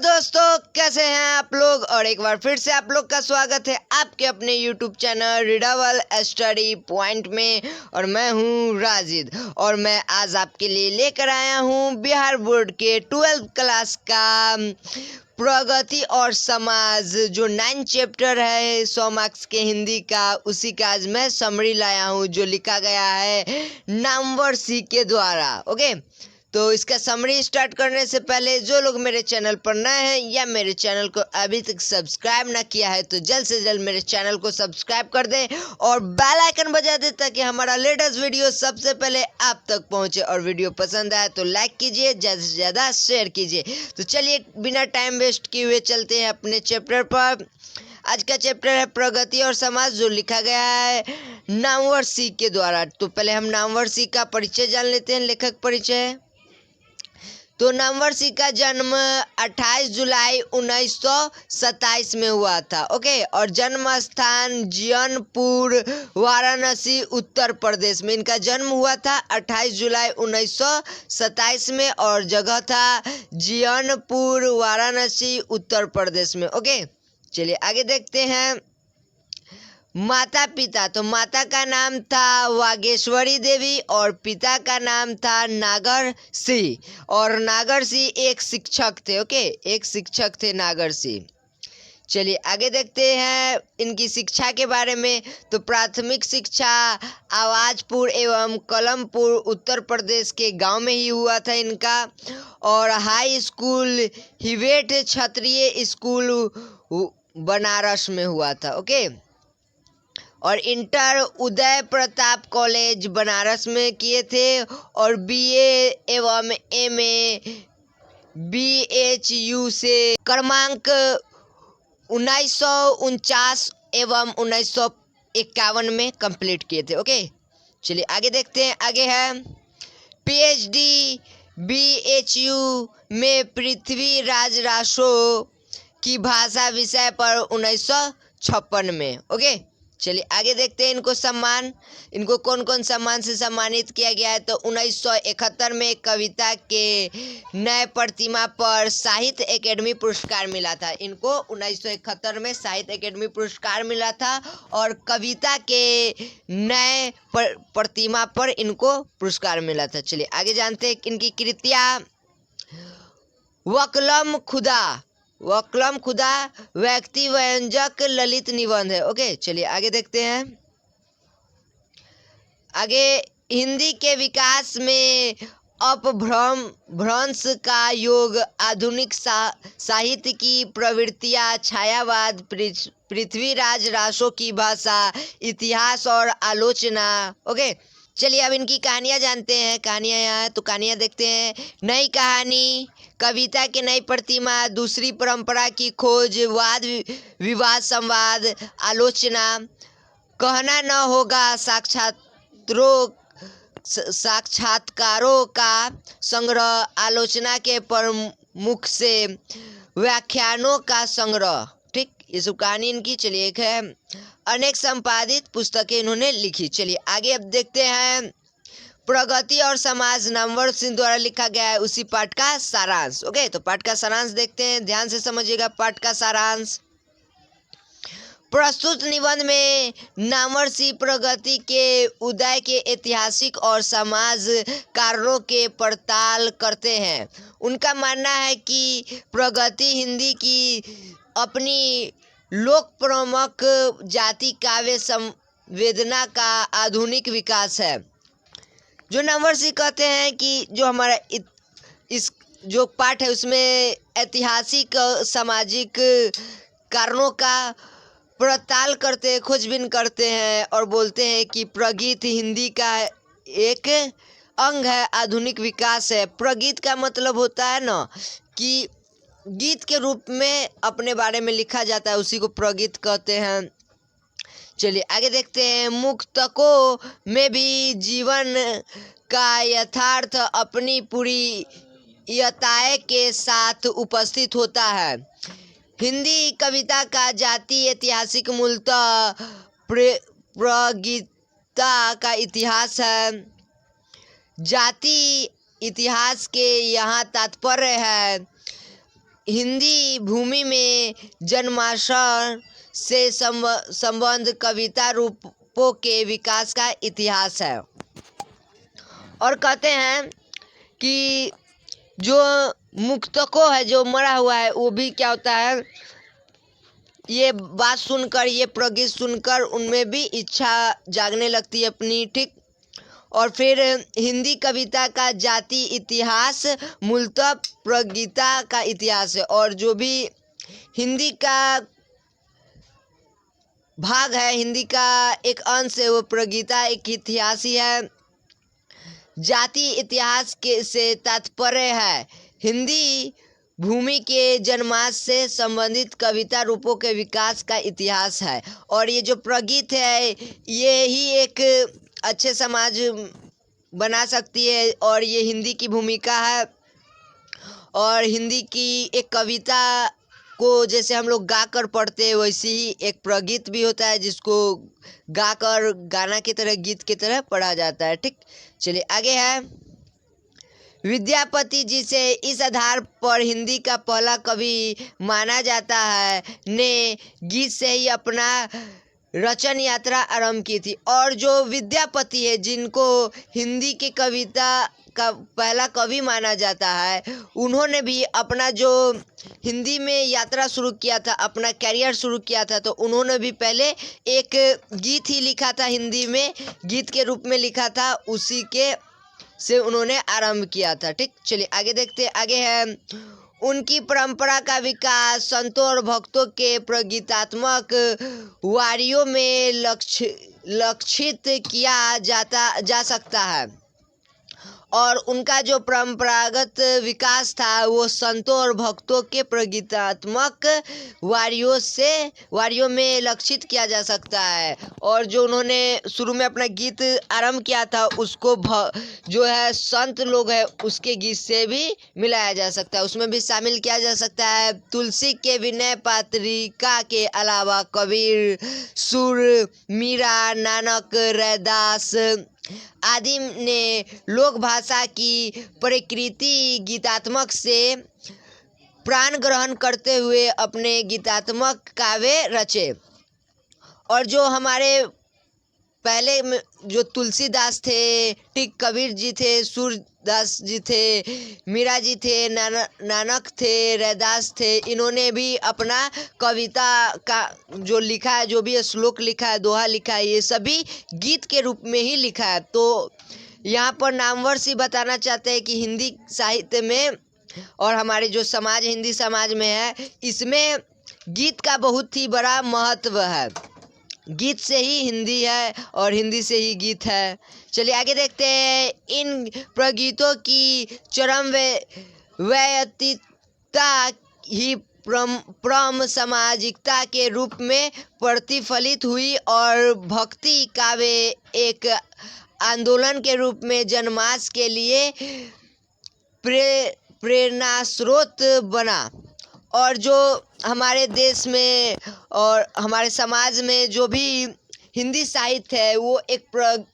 दोस्तों, कैसे हैं आप लोग। और एक बार फिर से आप लोग का स्वागत है आपके अपने YouTube channel readable study point में। और मैं हूं राजिद और मैं आज आपके लिए लेकर आया हूं बिहार बोर्ड के 12th क्लास का प्रगति और समाज जो 9 चैप्टर है 100 मार्क्स के हिंदी का, उसी का आज मैं समरी लाया हूं जो लिखा गया है नामवर सी के द्वारा। ओके, तो इसका समरी स्टार्ट करने से पहले जो लोग मेरे चैनल पर नए हैं या मेरे चैनल को अभी तक सब्सक्राइब ना किया है तो जल्द से जल्द मेरे चैनल को सब्सक्राइब कर दें और बेल आइकन बजा दें ताकि हमारा लेटेस्ट वीडियो सबसे पहले आप तक पहुंचे। और वीडियो पसंद आए तो लाइक कीजिए, ज़्यादा से ज़्यादा शेयर कीजिए। तो चलिए बिना टाइम वेस्ट किए हुए चलते हैं अपने चैप्टर पर। आज का चैप्टर है प्रगति और समाज जो लिखा गया है नामवर सी के द्वारा। तो पहले हम नामवर सी का परिचय जान लेते हैं, लेखक परिचय। तो नामवर सी का जन्म 28 जुलाई 1927 में हुआ था। ओके, और जन्म स्थान जियनपुर वाराणसी उत्तर प्रदेश में इनका जन्म हुआ था 28 जुलाई 1927 में और जगह था जियनपुर वाराणसी उत्तर प्रदेश में। ओके, चलिए आगे देखते हैं। माता पिता, तो माता का नाम था वागेश्वरी देवी और पिता का नाम था नागर सिंह। और नागर सिंह एक शिक्षक थे। ओके, एक शिक्षक थे नागर सिंह। चलिए आगे देखते हैं इनकी शिक्षा के बारे में। तो प्राथमिक शिक्षा आवाजपुर एवं कलमपुर उत्तर प्रदेश के गांव में ही हुआ था इनका। और हाई स्कूल हिवेट क्षत्रिय स्कूल बनारस में हुआ था। ओके, और इंटर उदय प्रताप कॉलेज बनारस में किए थे। और बीए एवं एमए BHU से क्रमांक 1949 एवं 1951 में कंप्लीट किए थे। ओके, चलिए आगे देखते हैं। आगे है PhD BHU में पृथ्वीराज रासो की भाषा विषय पर 1956 में। ओके, चलिए आगे देखते हैं इनको सम्मान। इनको कौन कौन सम्मान से सम्मानित किया गया है। तो 1971 में कविता के नए प्रतिमा पर साहित्य अकेडमी पुरस्कार मिला था। इनको 1971 में साहित्य अकेडमी पुरस्कार मिला था और कविता के नए प्रतिमा पर इनको पुरस्कार मिला था। चलिए आगे जानते हैं इनकी कृतियाँ। वक्लम खुदा व्यक्ति व्यंजक ललित निबंध है। ओके, चलिए आगे देखते हैं। आगे हिंदी के विकास में अपभ्रंश का योग, आधुनिक साहित्य की प्रवृत्तियाँ, छायावाद, पृथ्वीराज रासो की भाषा, इतिहास और आलोचना। ओके, चलिए अब इनकी कहानियाँ जानते हैं। कहानियाँ यहाँ है तो कहानियाँ देखते हैं। नई कहानी, कविता की नई प्रतिमा, दूसरी परंपरा की खोज, वाद विवाद संवाद, आलोचना, कहना न होगा, साक्षात्कारों का संग्रह, आलोचना के प्रमुख से व्याख्यानों का संग्रह। ठीक, ये सब कहानी इनकी। चलिए एक है अनेक संपादित पुस्तकें इन्होंने लिखी। चलिए आगे अब देखते हैं प्रगति और समाज नामवर सिंह द्वारा लिखा गया है उसी पाठ का सारांश। ओके, तो पाठ का सारांश देखते हैं, ध्यान से समझिएगा। पाठ का सारांश। प्रस्तुत निबंध में नामवर सिंह प्रगति के उदय के ऐतिहासिक और समाज कारणों के पड़ताल करते हैं। उनका मानना है कि प्रगति हिंदी की अपनी लोक प्रमुख जाति काव्य संवेदना का आधुनिक विकास है। जो नामवर सिंह कहते हैं कि जो हमारा इस जो पाठ है उसमें ऐतिहासिक सामाजिक कारणों का पड़ताल करते हैं, खोजबीन करते हैं और बोलते हैं कि प्रगीत हिंदी का एक अंग है, आधुनिक विकास है। प्रगीत का मतलब होता है ना कि गीत के रूप में अपने बारे में लिखा जाता है, उसी को प्रगीत कहते हैं। चलिए आगे देखते हैं। मुक्तकों में भी जीवन का यथार्थ अपनी पूरी यताए के साथ उपस्थित होता है। हिंदी कविता का जाति ऐतिहासिक मूलतः प्रगीता का इतिहास है। जाति इतिहास के यहाँ तात्पर्य है हिंदी भूमि में जन्माक्षर से संबंध कविता रूपों के विकास का इतिहास है। और कहते हैं कि जो मुक्तको है, जो मरा हुआ है, वो भी क्या होता है, ये बात सुनकर, ये प्रगीत सुनकर उनमें भी इच्छा जागने लगती है अपनी, ठीक। और फिर हिंदी कविता का जाति इतिहास मूलतः प्रगीता का इतिहास है, और जो भी हिंदी का भाग है, हिंदी का एक अंश है, वो प्रगीता एक इतिहास ही है। जाति इतिहास के से तात्पर्य है हिंदी भूमि के जन्मांश से संबंधित कविता रूपों के विकास का इतिहास है। और ये जो प्रगीत है, ये ही एक अच्छे समाज बना सकती है, और ये हिंदी की भूमिका है। और हिंदी की एक कविता को जैसे हम लोग गा कर पढ़ते हैं, वैसे ही एक प्रगीत भी होता है जिसको गाकर, गाना की तरह, गीत की तरह पढ़ा जाता है, ठीक। चलिए आगे है, विद्यापति जिसे इस आधार पर हिंदी का पहला कवि माना जाता है, ने गीत से ही अपना रचन यात्रा आरंभ की थी। और जो विद्यापति है, जिनको हिंदी की कविता का पहला कवि माना जाता है, उन्होंने भी अपना जो हिंदी में यात्रा शुरू किया था, अपना कैरियर शुरू किया था, तो उन्होंने भी पहले एक गीत ही लिखा था, हिंदी में गीत के रूप में लिखा था, उसी के से उन्होंने आरंभ किया था, ठीक। चलिए आगे देखते, आगे है, उनकी परंपरा का विकास संतों और भक्तों के प्रगीतात्मक वारियों में लक्षित किया जा सकता है। और उनका जो परंपरागत विकास था, वो संतों और भक्तों के प्रगीतात्मक वारियों में लक्षित किया जा सकता है। और जो उन्होंने शुरू में अपना गीत आरंभ किया था, उसको जो है संत लोग हैं, उसके गीत से भी मिलाया जा सकता है, उसमें भी शामिल किया जा सकता है। तुलसी के विनय पात्रिका के अलावा कबीर, सुर, मीरा, नानक, रैदास आदि ने लोक भाषा की प्रकृति गीतात्मक से प्राण ग्रहण करते हुए अपने गीतात्मक काव्य रचे। और जो हमारे पहले जो तुलसीदास थे, ठीक, कबीर जी थे, सूरदास जी थे, मीरा जी थे, नानक थे, रैदास थे, इन्होंने भी अपना कविता का जो लिखा है, जो भी श्लोक लिखा है, दोहा लिखा है, ये सभी गीत के रूप में ही लिखा है। तो यहाँ पर नामवर सी बताना चाहते हैं कि हिंदी साहित्य में और हमारे जो समाज, हिंदी समाज में है, इसमें गीत का बहुत ही बड़ा महत्व है। गीत से ही हिंदी है और हिंदी से ही गीत है। चलिए आगे देखते हैं, इन प्रगीतों की चरम वैयक्तिकता ही परम सामाजिकता के रूप में प्रतिफलित हुई और भक्ति काव्य एक आंदोलन के रूप में जनमास के लिए प्रेरणा स्रोत बना। और जो हमारे देश में और हमारे समाज में जो भी हिंदी साहित्य है, वो एक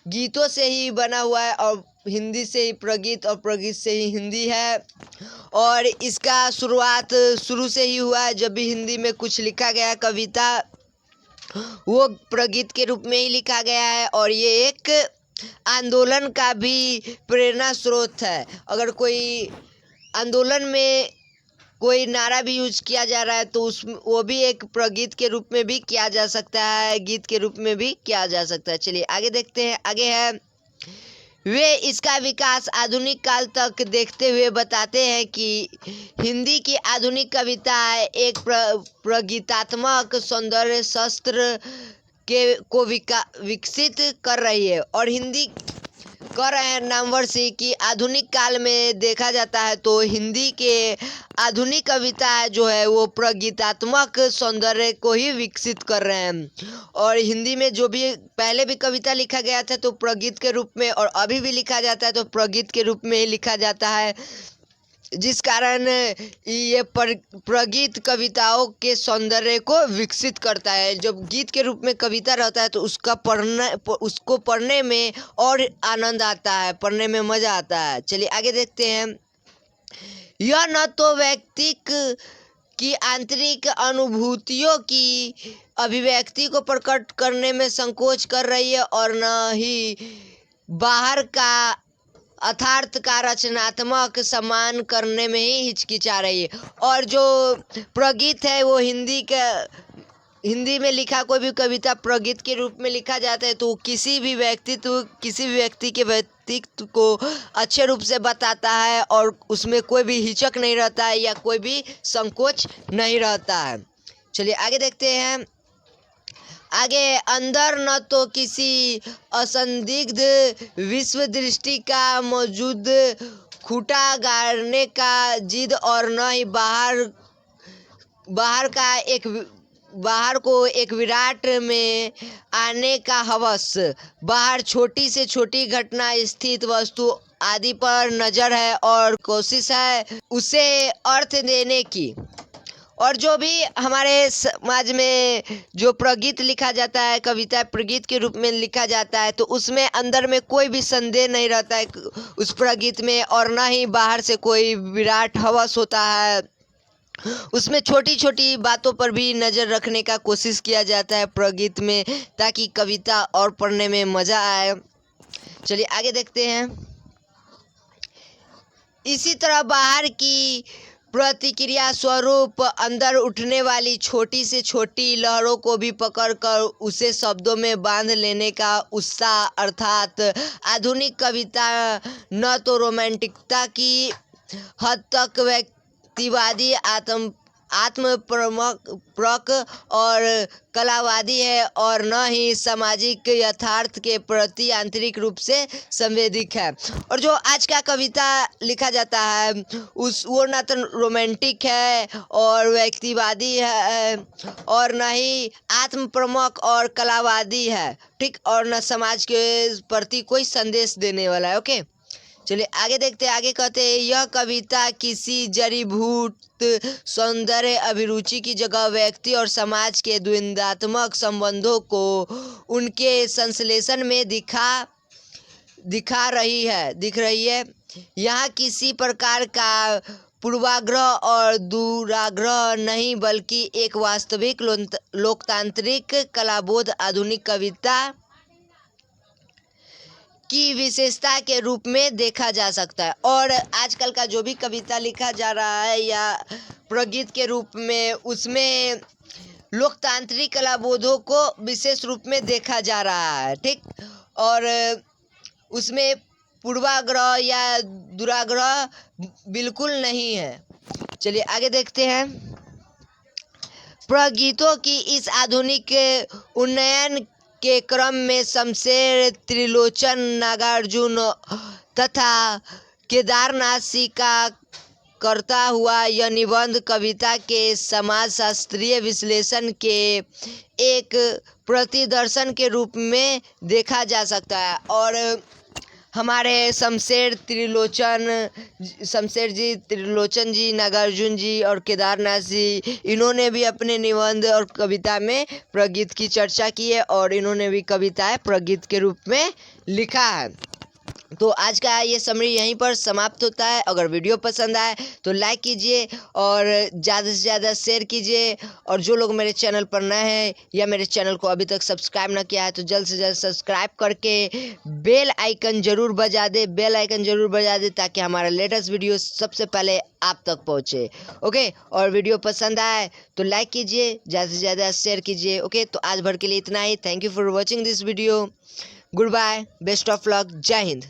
गीतों से ही बना हुआ है, और हिंदी से ही प्रगीत और प्रगीत से ही हिंदी है। और इसका शुरुआत शुरू से ही हुआ है, जब भी हिंदी में कुछ लिखा गया कविता, वो प्रगीत के रूप में ही लिखा गया है। और ये एक आंदोलन का भी प्रेरणा स्रोत है। अगर कोई आंदोलन में कोई नारा भी यूज किया जा रहा है, तो वो भी एक प्रगीत के रूप में भी किया जा सकता है, गीत के रूप में भी किया जा सकता है। चलिए आगे देखते हैं, आगे है, वे इसका विकास आधुनिक काल तक देखते हुए बताते हैं कि हिंदी की आधुनिक कविता एक प्रगीतात्मक सौंदर्य शस्त्र को विकसित कर रही है। और हिंदी कर रहे हैं नामवर सिंह की आधुनिक काल में देखा जाता है, तो हिंदी के आधुनिक कविता जो है, वो प्रगीतात्मक सौंदर्य को ही विकसित कर रहे हैं। और हिंदी में जो भी पहले भी कविता लिखा गया था, तो प्रगीत के रूप में, और अभी भी लिखा जाता है तो प्रगीत के रूप में ही लिखा जाता है, जिस कारण ये प्रगीत कविताओं के सौंदर्य को विकसित करता है। जब गीत के रूप में कविता रहता है, तो उसको पढ़ने में और आनंद आता है, पढ़ने में मज़ा आता है। चलिए आगे देखते हैं, यह न तो व्यक्ति की आंतरिक अनुभूतियों की अभिव्यक्ति को प्रकट करने में संकोच कर रही है और न ही बाहर का अर्थात का रचनात्मक सम्मान करने में ही हिचकिचा रही है। और जो प्रगीत है वो हिंदी में लिखा कोई भी कविता प्रगीत के रूप में लिखा जाता है तो किसी भी व्यक्ति के व्यक्तित्व को अच्छे रूप से बताता है और उसमें कोई भी हिचक नहीं रहता है या कोई भी संकोच नहीं रहता है। चलिए आगे देखते हैं। आगे, अंदर न तो किसी असंदिग्ध विश्व दृष्टि का मौजूद खूंटा गाड़ने का जिद और न ही बाहर को एक विराट में आने का हवस। बाहर छोटी से छोटी घटना, स्थित वस्तु आदि पर नजर है और कोशिश है उसे अर्थ देने की। और जो भी हमारे समाज में जो प्रगीत लिखा जाता है, कविता प्रगीत के रूप में लिखा जाता है, तो उसमें अंदर में कोई भी संदेह नहीं रहता है उस प्रगीत में और ना ही बाहर से कोई विराट हवस होता है। उसमें छोटी छोटी बातों पर भी नज़र रखने का कोशिश किया जाता है प्रगीत में, ताकि कविता और पढ़ने में मज़ा आए। चलिए आगे देखते हैं। इसी तरह बाहर की प्रतिक्रिया स्वरूप अंदर उठने वाली छोटी से छोटी लहरों को भी पकड़कर उसे शब्दों में बांध लेने का उत्साह, अर्थात आधुनिक कविता न तो रोमांटिकता की हद तक व्यक्तिवादी आत्मप्रक और कलावादी है और न ही सामाजिक यथार्थ के प्रति आंतरिक रूप से संवेदिक है। और जो आज का कविता लिखा जाता है वो न तो रोमांटिक है और व्यक्तिवादी है और न ही आत्मप्रमुख और कलावादी है, ठीक, और न समाज के प्रति कोई संदेश देने वाला है। ओके, चलिए आगे देखते हैं। आगे कहते हैं, यह कविता किसी जड़ीभूत सौंदर्य अभिरुचि की जगह व्यक्ति और समाज के द्वंद्वात्मक संबंधों को उनके संश्लेषण में दिख रही है। यहाँ किसी प्रकार का पूर्वाग्रह और दुराग्रह नहीं, बल्कि एक वास्तविक लोकतांत्रिक कलाबोध आधुनिक कविता की विशेषता के रूप में देखा जा सकता है। और आजकल का जो भी कविता लिखा जा रहा है या प्रगीत के रूप में, उसमें लोकतांत्रिक कलाबोधों को विशेष रूप में देखा जा रहा है, ठीक, और उसमें पूर्वाग्रह या दुराग्रह बिल्कुल नहीं है। चलिए आगे देखते हैं। प्रगीतों की इस आधुनिक उन्नयन के क्रम में शमशेर, त्रिलोचन, नागार्जुन तथा केदारनाथ का करता हुआ यह निबंध कविता के समाजशास्त्रीय विश्लेषण के एक प्रतिदर्शन के रूप में देखा जा सकता है। और हमारे शमशेर जी, त्रिलोचन जी, नागार्जुन जी और केदारनाथ जी, इन्होंने भी अपने निबंध और कविता में प्रगीत की चर्चा की है और इन्होंने भी कविताएं प्रगीत के रूप में लिखा है। तो आज का ये समरी यहीं पर समाप्त होता है। अगर वीडियो पसंद आए तो लाइक कीजिए और ज़्यादा से ज़्यादा शेयर कीजिए। और जो लोग मेरे चैनल पर नए हैं या मेरे चैनल को अभी तक सब्सक्राइब ना किया है तो जल्द से जल्द सब्सक्राइब करके बेल आइकन ज़रूर बजा दे ताकि हमारा लेटेस्ट वीडियो सबसे पहले आप तक पहुँचे। ओके, और वीडियो पसंद आए तो लाइक कीजिए, ज़्यादा से ज़्यादा शेयर कीजिए। ओके, तो आज भर के लिए इतना ही। Thank you for watching this video. Goodbye, best of luck, जय हिंद।